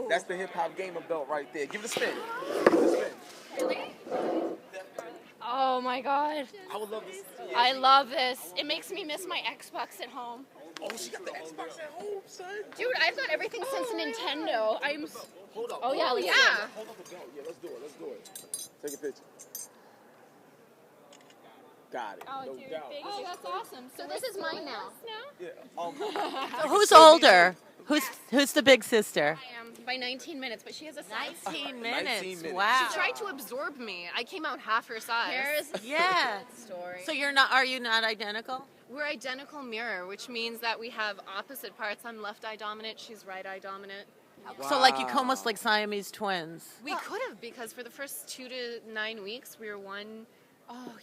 That's the hip hop gamer belt right there. Give it a spin. Give it a spin. Really? Oh my god. I would love this. Yeah. I love this. It makes me miss my Xbox at home. Oh, she got the Xbox at home, son. Dude, I've got everything since Nintendo. Hold up. Oh yeah, Hold up the belt. Yeah, let's do it. Take a picture. Got it. Oh, no dude, doubt. oh, that's awesome. So this is mine now. Yeah. So who's older? Who's the big sister? I am by 19 minutes, but she has a size. 19 minutes. 19 minutes. Wow. She tried to absorb me. I came out half her size. Here's Yeah. the story. So are you not identical? We're identical mirror, which means that we have opposite parts. I'm left eye dominant. She's right eye dominant. So like you almost like Siamese twins. We could have, because for the first 2 to 9 weeks, we were one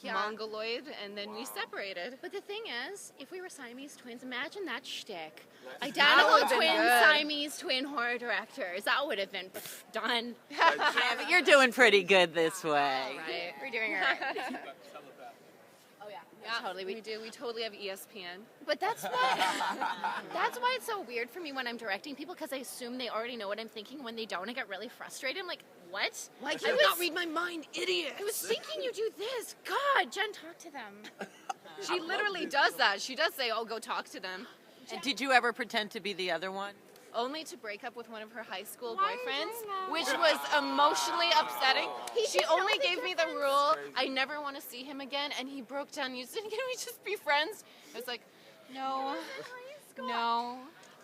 yeah. mongoloid, and then we separated. But the thing is, if we were Siamese twins, imagine that shtick. That Identical would've been twin, good. Siamese twin horror directors. That would have been done. Yeah, but you're doing pretty good this way. Right. We're doing all right. Oh yeah. Yeah, Totally. we do. We totally have ESPN. But that's why it's so weird for me when I'm directing people, because I assume they already know what I'm thinking. When they don't, I get really frustrated. I'm like, what? Why can you not read my mind, idiot? I was thinking you do this. God, Jen, talk to them. She literally does that. She does say, "Oh, go talk to them." And did you ever pretend to be the other one? Only to break up with one of her high school Why are you boyfriends, doing that? which was emotionally upsetting. She didn't only know the gave me the difference. rule, I never want to see him again, and he broke down. You said, "Can we just be friends?" I was like, "No, no."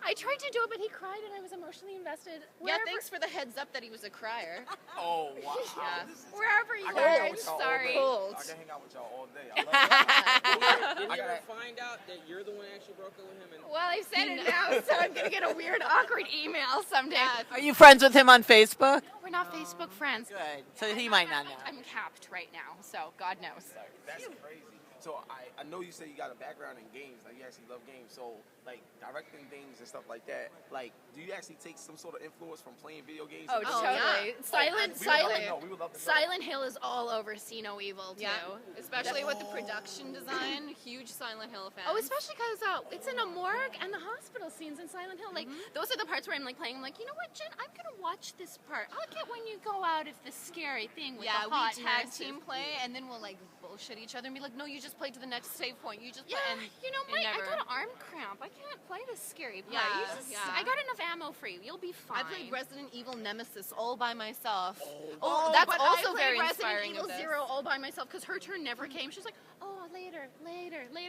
I tried to do it, but he cried, and I was emotionally invested. Yeah, thanks for the heads up that he was a crier. Oh, wow. Yeah. Wherever you I were, can hang out I'm with y'all sorry. all day. I can hang out with y'all all day. I love Didn't I you ever gotta- find out that you're the one that actually broke up with him? And Well, I said it now, so I'm gonna get a weird, awkward email someday. Are you friends with him on Facebook? We're not Facebook friends. Good. So he might not know. I'm capped right now, so God knows. That's crazy. So I know you say you got a background in games, like you actually love games. So like directing games and stuff like that. Like, do you actually take some sort of influence from playing video games? Oh, Oh, totally. yeah. Silent, We would love to Silent, know. We would love to know. Silent Hill is all over See No Evil too. Yeah, especially with the production design. Huge Silent Hill fan. Oh, especially because it's in a morgue and the hospital scenes in Silent Hill. Like, those are the parts where I'm like playing. I'm like, you know what, Jen? I'm gonna watch this part. I'll get when you go out of the scary thing with yeah, the hot we tag nurses. team play, and then we'll like bullshit each other and be like, "No, you just play to the next save point. You just Yeah, play." And you know, it Mike, I never- got an arm cramp. I can't play this scary part. Yeah, You just, yeah. I got enough ammo for you. You'll be fine. I played Resident Evil Nemesis all by myself. Oh, that's but also I played very Resident inspiring Evil of this. 0 all by myself because her turn never came. She was like, oh, later.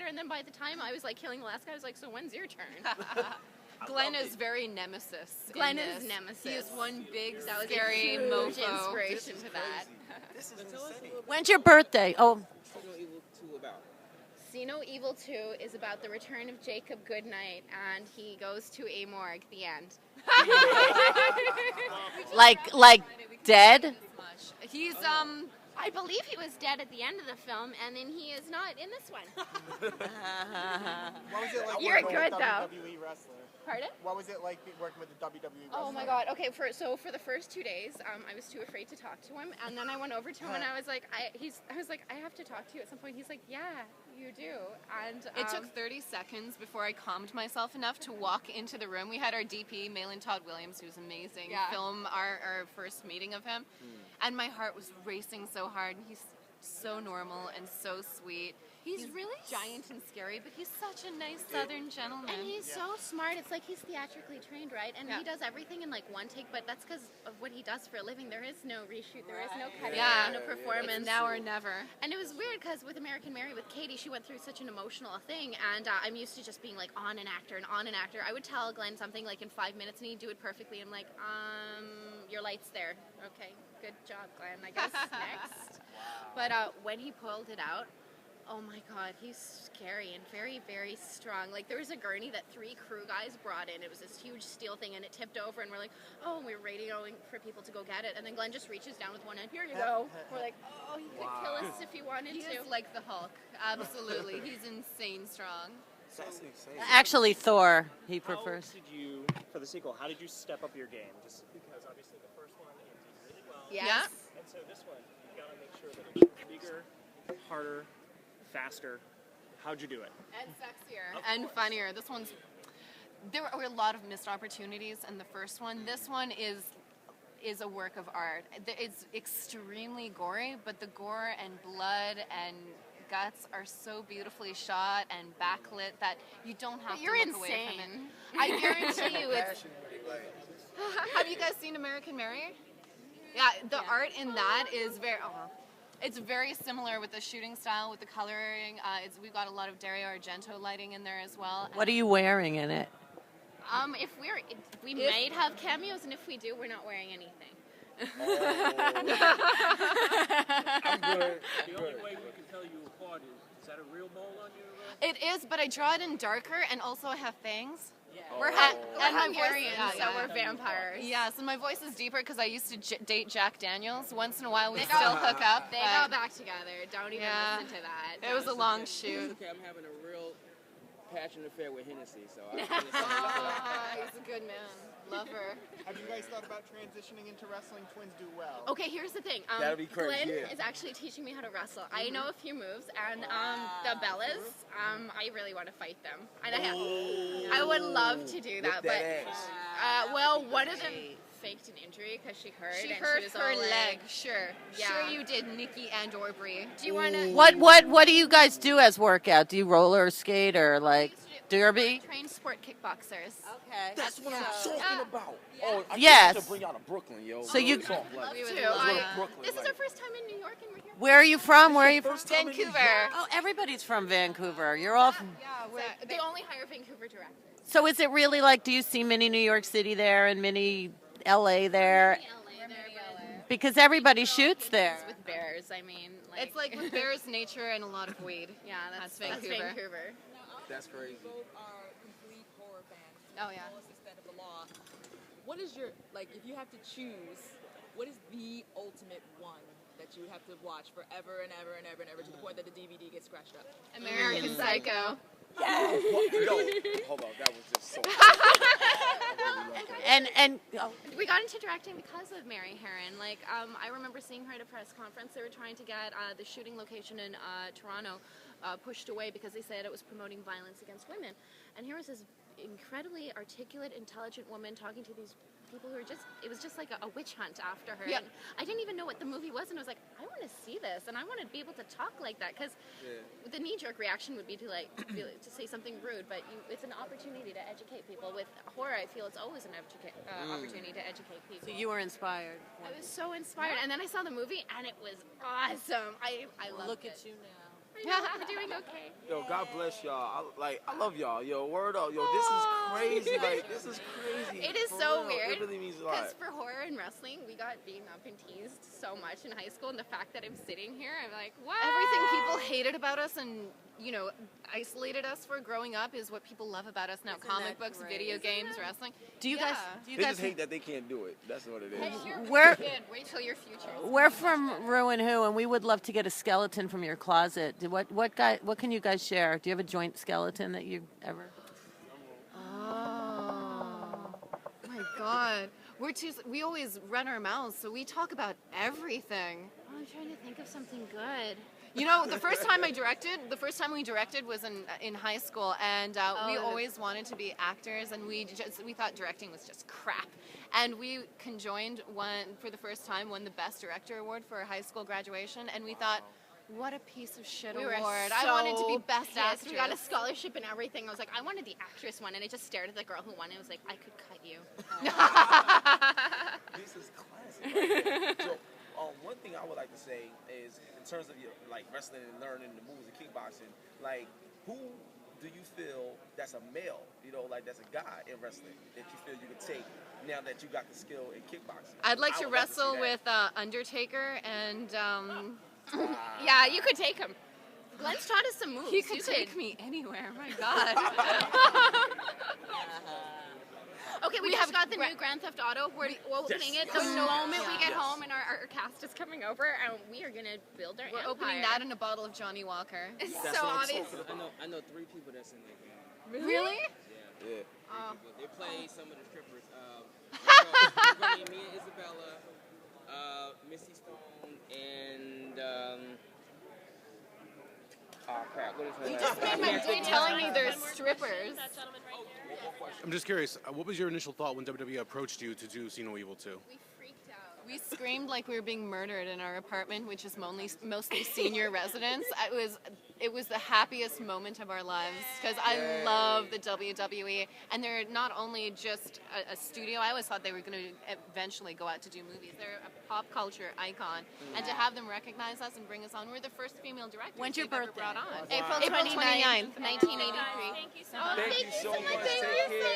And then by the time I was like killing the last guy, I was like, so when's your turn? Glenn is very Nemesis. in Glenn is this. Nemesis. He is one big That was scary a huge mofo. inspiration for that. This is tell us a insane. little When's your birthday? Oh, bit about Evil 2 about. See No Evil 2 is about the return of Jacob Goodnight, and he goes to a morgue. The end. like dead? He's I believe he was dead at the end of the film, and then he is not in this one. What was it like You're working good, with though. WWE wrestler? Pardon? What was it like working with the WWE wrestler? Oh my God. Okay, for the first 2 days, I was too afraid to talk to him, and then I went over to him and I was like, I have to talk to you at some point. He's like, yeah, you do. And It took 30 seconds before I calmed myself enough to walk into the room. We had our DP, Malin Todd Williams, who's amazing, Yeah. film our first meeting of him. And my heart was racing so hard. And he's so normal and so sweet. He's really giant and scary, but he's such a nice Southern gentleman. And he's so smart. It's like he's theatrically trained, right? And Yeah. he does everything in like one take, but that's because of what he does for a living. There is no reshoot. There is no cutting. Yeah. No performance. It's now or never. And it was weird because with American Mary, with Katie, she went through such an emotional thing, and I'm used to just being like on an actor. I would tell Glenn something like in 5 minutes, and he'd do it perfectly. I'm like, your light's there. Okay, good job, Glenn. I guess next. But when he pulled it out, oh my God, he's scary and very, very strong. Like, there was a gurney that 3 crew guys brought in. It was this huge steel thing, and it tipped over, and we're like, oh, and we're radioing for people to go get it. And then Glenn just reaches down with one end, here you go. We're like, oh, he could kill us if he wanted He to. is like the Hulk. Absolutely. He's insane strong. That's insane. Actually, Thor. He How prefers. did you, for the sequel, how did you step up your game? Just because obviously the first one you did really well. Yes. And so this one, you got to make sure that it's bigger, harder, faster. How'd you do it? And sexier. And funnier. This one's there were a lot of missed opportunities in the first one. This one is a work of art. It's extremely gory, but the gore and blood and guts are so beautifully shot and backlit that you don't have to look away from it. I guarantee you it's... Have you guys seen American Mary? Yeah, the art in that is very... it's very similar with the shooting style, with the coloring. We've got a lot of Dario Argento lighting in there as well. What are you wearing in it? We might have cameos, and if we do, we're not wearing anything. I'm good. The only way we can tell you apart is that a real mole on you? It is, but I draw it in darker, and also I have fangs. We're Hungarian, so we're vampires. Yes, and my voice is deeper because I used to date Jack Daniels. Once in a while, we still hook up. They got back together. Don't even listen to that. It was a long shoot. Okay, I'm having a real passion affair with Hennessy, so I He's a good man. Love her. Have you guys thought about transitioning into wrestling? Twins do well. Okay, here's the thing. That'd be crazy, Glenn yeah. is actually teaching me how to wrestle. I know a few moves, and the Bellas, I really want to fight them. And I would love to do that, Whip but that well, one of them faked an injury because she hurt. She and hurt she was her all leg. like, Sure. Yeah. Sure you did, Nikki and or Brie. Do you want to? What do you guys do as workout? Do you roller skate or like derby? Train sport kickboxers. Okay. That's what I'm talking about. Oh, I Yes. should bring y'all to Brooklyn, yo. So you- Talk, like, We would to. love let's go to. to Brooklyn. This is like, our first time in New York, and we're here. Where are you from? Where are you from? first time in New Vancouver. York. Oh, everybody's from Vancouver. You're all. They only hire Vancouver directors. So is it really like? Do you see mini New York City there and mini LA there? Because everybody shoots there. With bears, I mean, It's like with bears, nature, and a lot of weed. yeah, that's Vancouver. Vancouver. That's crazy. Both are complete horror fans. Oh, yeah. To the fullest extent of the law. What is your, like, if you have to choose, what is the ultimate one that you would have to watch forever and ever and ever and ever to the point that the DVD gets scratched up? American Psycho. Yo, hold on, that was just so. And We got into directing because of Mary Herron. Like, I remember seeing her at a press conference. They were trying to get the shooting location in Toronto pushed away because they said it was promoting violence against women. And here was this incredibly articulate, intelligent woman talking to these people who were just, it was just like a witch hunt after her. Yep. And I didn't even know what the movie was, and I was like, I want to see this, and I want to be able to talk like that, because the knee-jerk reaction would be to like to say something rude, but it's an opportunity to educate people. With horror, I feel it's always an opportunity to educate people. so you were inspired. I was so inspired, and then I saw the movie, and it was awesome. I loved Look it. at you now. We're doing okay. Yo, God bless y'all. I love y'all. Yo, word up. Yo, this is crazy. Like, this is crazy. It is For so real. weird. It really means a lot. Because for horror and wrestling, we got beaten up and teased so much in high school, and the fact that I'm sitting here, I'm like, wow. Everything people hated about us and, you know, isolated us for growing up is what people love about us now. Isn't Comic that books, great? video games, wrestling. Do you Yeah. guys? Do you They guys? just hate that they can't do it. That's what it is. We're Wait till your future. we're from WhO, and we would love to get a skeleton from your closet. What can you guys share? Do you have a joint skeleton that you ever? Oh my God. We always run our mouths, so we talk about everything. Oh, I'm trying to think of something good. You know, the first time we directed was in high school, and we always wanted to be actors, and we thought directing was just crap. And we conjoined for the first time, won the Best Director Award for our high school graduation, and we thought, what a piece of shit We award. were I wanted to be so Best pissed. Actress. We got a scholarship and everything. I was like, I wanted the actress one, and I just stared at the girl who won. I was like, I could cut you. This is classic. So, one thing I would like to say is, in terms of your like wrestling and learning the moves of kickboxing, like who do you feel that's a male, like that's a guy in wrestling that you feel you could take now that you got the skill in kickboxing? I'd like I to would love see wrestle that. with Undertaker and Yeah, you could take him. Glenn's taught us some moves. he could You take me anywhere. My God. Okay, we just got the new Grand Theft Auto. We're opening it the moment we get home, and our cast is coming over, and we are gonna build our We're empire. opening that and a bottle of Johnny Walker. It's That's so what I'm obvious. talking about. I know 3 people that's in that game. Really? Yeah. They play some of the strippers. We're going to Mia Isabella, Missy Stone, and oh crap, what is her name? You just made my day telling me there's strippers. One more question. I'm just curious. What was your initial thought when WWE approached you to do See No Evil 2? We freaked out. We screamed like we were being murdered in our apartment, which is mostly senior residents. It was the happiest moment of our lives because I love the WWE, and they're not only just a studio. I always thought they were going to eventually go out to do movies. They're a pop culture icon, and to have them recognize us and bring us on, we're the first female directors When's your they've ever birthday? brought on. April 29th, 1983. Thank you so much. Thank you so much. Take care.